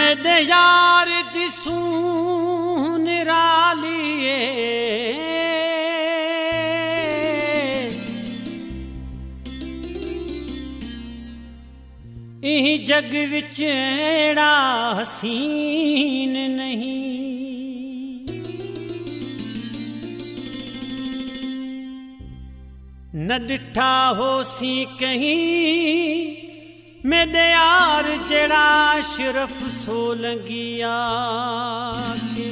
मेरे यार दी सून रालिए इह जग विच एड़ा हसीन नहीं। न डिठा हो सी कहीं मेरे यार जड़ा शरफ सोलंगिया के।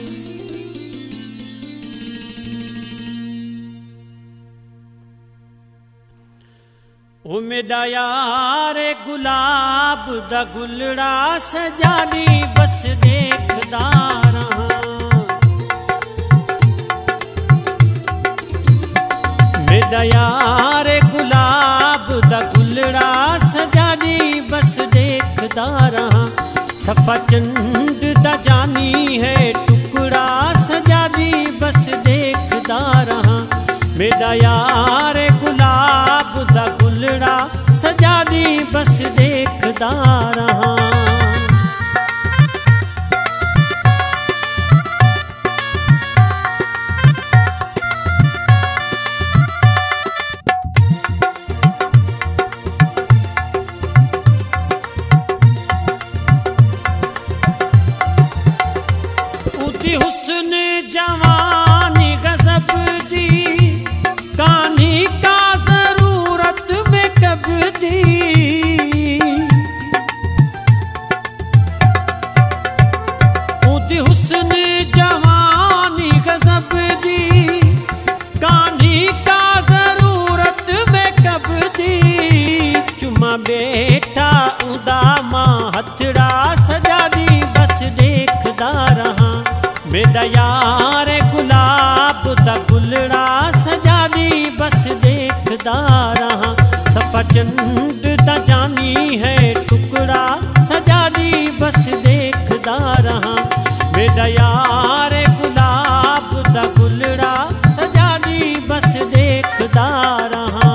ओ मेरा यार गुलाब दा गुलड़ा सजानी बस देखदा रहा। मेरा यार गुलाब दा गुलड़ा सजानी बस देखदा रहा। सफा चंद दा जानी है टुकड़ा सजानी बस देखदा रहा। मेरा यार गुलाब दा गुलड़ा सजानी बस देखदा रहा। हुस्न जवानी गजब दी कहानी का जरूरत में कब दी। हुस्न जवानी गजब दी कहानी का जरूरत में कब दी। चुमा बेटा उदा मां हथड़ा सजानी बस देखदा रहा। मेरा यार गुलाब दा गुलड़ा सजानी बस देखदा रहा। सफा चंद दा जानी है टुकड़ा सजानी बस देखदा रहा। मेरा यार गुलाब दा गुलड़ा सजानी बस देखदा रहा।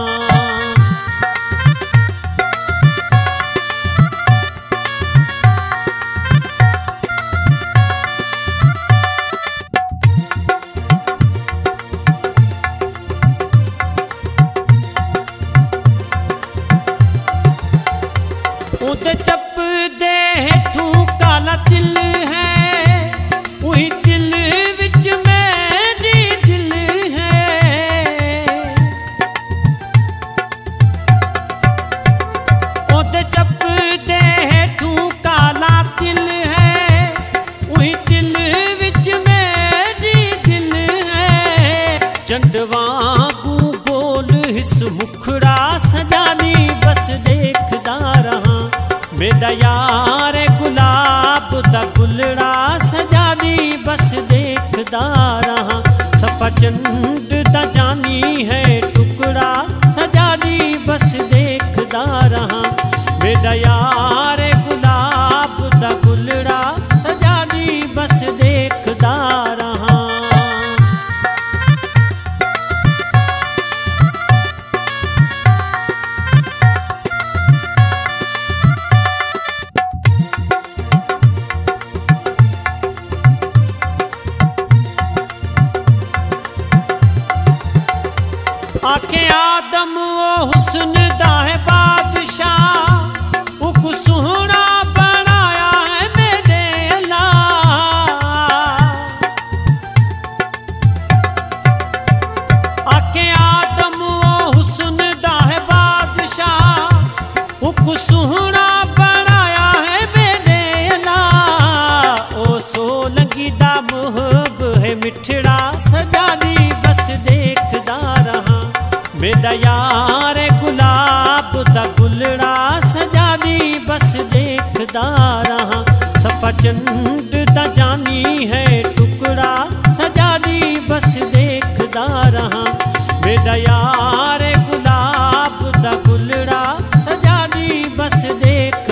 उदे चप दे हेठू काला तिल है वही दिल विच मेरी दिल है। उदे चप दे हेठू काला तिल है वही दिल विच मेरी दिल है। चंदवागू बोल हिस मुखड़ा सजानी बस देखदा रहा। मेरा यार गुलाब दा गुलड़ा सजानी बस देखदा रहा। सफा चंद दा जानी है टुकड़ा सजानी बस देखदा रहा। मेरा यार गुलाब दा गुलड़ा सजानी बस देखदा रहा। आके आदम ओ हुस्न दा है बादशाह उक सोहना बनाया है मेरे अल्लाह। आके आदम ओ हुस्न दा है बादशाह उक सोहना बनाया है मेरे अल्लाह। ओ सोलंगी दा मुहब है मिठड़ा सजानी बस देखदा रहा। मेरा यार गुलाब दा गुलड़ा सजानी बस देखदा रहा। सफा चंद दा जानी है टुकड़ा सजानी बस देखदा रहा। मेरा यार गुलाब दा गुलड़ा सजानी बस देख